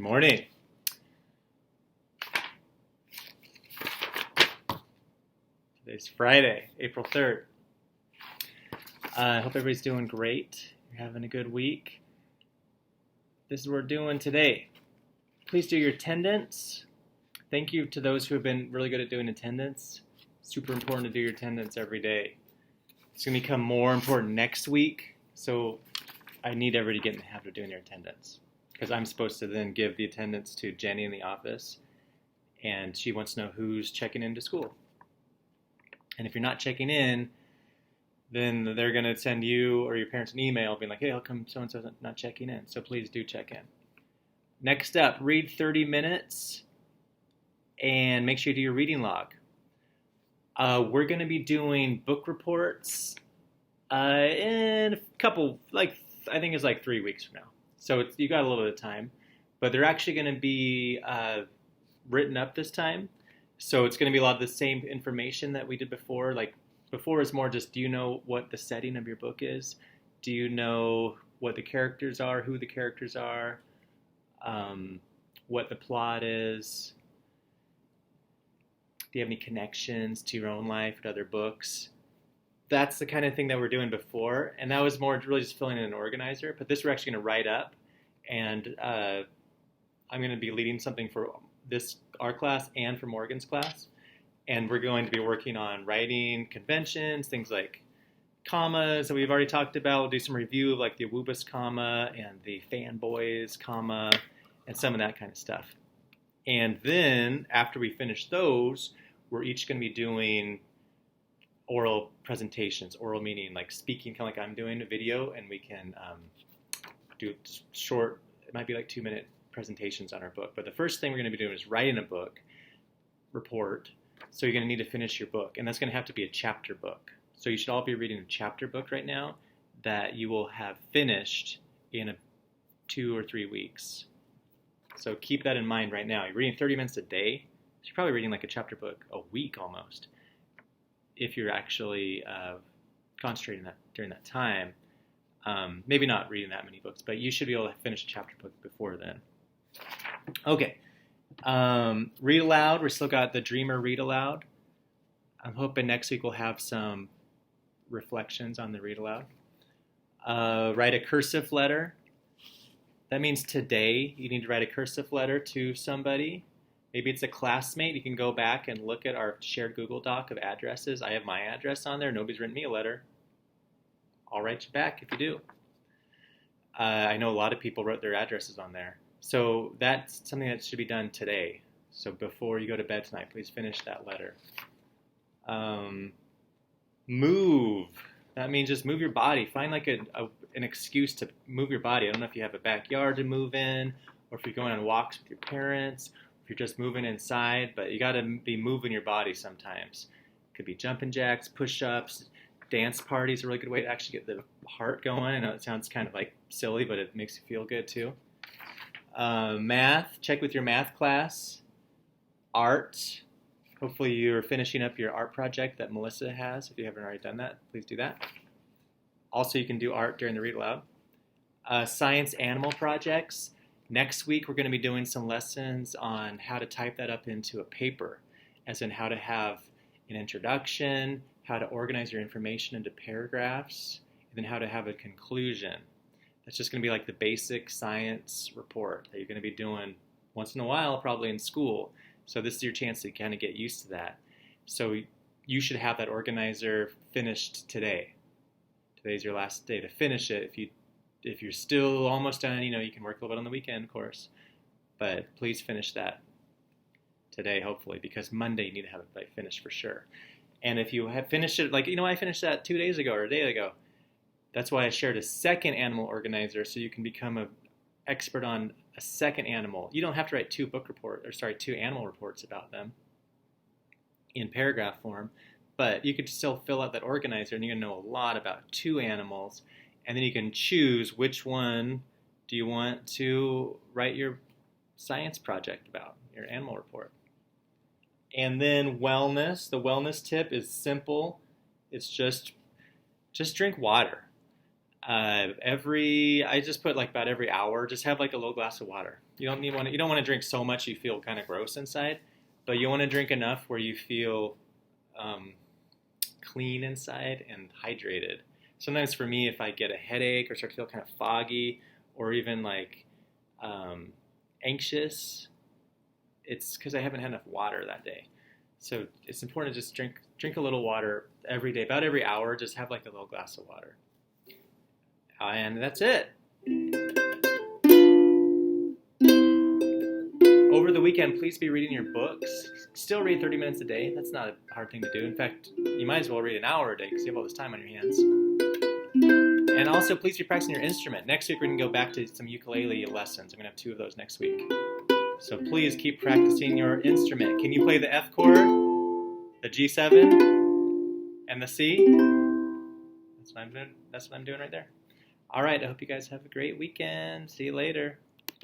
Morning. Today's Friday, April 3rd. I hope everybody's doing great. You're having a good week. This is what we're doing today. Please do your attendance. Thank you to those who have been really good at doing attendance. Super important to do your attendance every day. It's going to become more important next week, so I need everybody to get in the habit of doing your attendance, because I'm supposed to then give the attendance to Jenny in the office, and she wants to know who's checking into school. And if you're not checking in, then they're going to send you or your parents an email being like, hey, how come so-and-so's not checking in? So please do check in. Next up, read 30 minutes and make sure you do your reading log. We're going to be doing book reports in a couple, I think it's 3 weeks from now. So you got a little bit of time. But they're actually going to be written up this time. So it's going to be a lot of the same information that we did before. Like before is more just, do you know what the setting of your book is? Do you know what the characters are, who the characters are, what the plot is? Do you have any connections to your own life, to other books? That's the kind of thing that we're doing before. And that was more really just filling in an organizer. But this we're actually going to write up. And I'm going to be leading something for our class and for Morgan's class. And we're going to be working on writing conventions, things like commas that we've already talked about. We'll do some review of like the Awubis comma and the fanboys comma and some of that kind of stuff. And then after we finish those, we're each going to be doing oral presentations, oral meaning like speaking, kind of like I'm doing a video, and we can do short, it might be like 2-minute presentations on our book. But the first thing we're going to be doing is writing a book report. So you're going to need to finish your book, and that's going to have to be a chapter book. So you should all be reading a chapter book right now that you will have finished in 2 or 3 weeks. So keep that in mind right now. You're reading 30 minutes a day. So you're probably reading like a chapter book a week almost, if you're actually concentrating that during that time. Maybe not reading that many books, but you should be able to finish a chapter book before then. Okay. Read aloud. We're still got the Dreamer Read Aloud. I'm hoping next week we'll have some reflections on the read aloud. Write a cursive letter. That means today you need to write a cursive letter to somebody. Maybe it's a classmate. You can go back and look at our shared Google Doc of addresses. I have my address on there. Nobody's written me a letter. I'll write you back if you do. I know a lot of people wrote their addresses on there. So that's something that should be done today. So before you go to bed tonight, please finish that letter. Move. That means just move your body. Find like an excuse to move your body. I don't know if you have a backyard to move in, or if you're going on walks with your parents, if you're just moving inside, but you got to be moving your body sometimes. It could be jumping jacks, push-ups, dance parties are a really good way to actually get the heart going. I know it sounds kind of like silly, but it makes you feel good too. Math, check with your math class. Art, hopefully you're finishing up your art project that Melissa has. If you haven't already done that, please do that. Also, you can do art during the read aloud. Science animal projects. Next week, we're going to be doing some lessons on how to type that up into a paper, as in how to have an introduction, how to organize your information into paragraphs, and then how to have a conclusion. That's just going to be like the basic science report that you're going to be doing once in a while, probably in school. So this is your chance to kind of get used to that. So you should have that organizer finished today. Today's your last day to finish it. If you're still almost done, you can work a little bit on the weekend, of course. But please finish that today, hopefully, because Monday you need to have it finished for sure. And if you have finished it, I finished that 2 days ago or a day ago. That's why I shared a second animal organizer, so you can become an expert on a second animal. You don't have to write 2 animal reports about them in paragraph form, but you could still fill out that organizer, and you're going to know a lot about 2 animals, and then you can choose which one do you want to write your science project about, your animal report. And then wellness. The wellness tip is simple. It's just drink water. I just put about every hour, just have a little glass of water. You don't want to drink so much you feel kind of gross inside, but you want to drink enough where you feel clean inside and hydrated. Sometimes for me, if I get a headache or start to feel kind of foggy or even like anxious, it's because I haven't had enough water that day. So it's important to just drink a little water every day, about every hour. Just have like a little glass of water, and that's it. Over the weekend, please be reading your books. Still read 30 minutes a day. That's not a hard thing to do. In fact, you might as well read an hour a day because you have all this time on your hands. And also, please be practicing your instrument. Next week, we're going to go back to some ukulele lessons. I'm going to have 2 of those next week. So please keep practicing your instrument. Can you play the F chord, the G7, and the C? That's what I'm doing right there. All right, I hope you guys have a great weekend. See you later.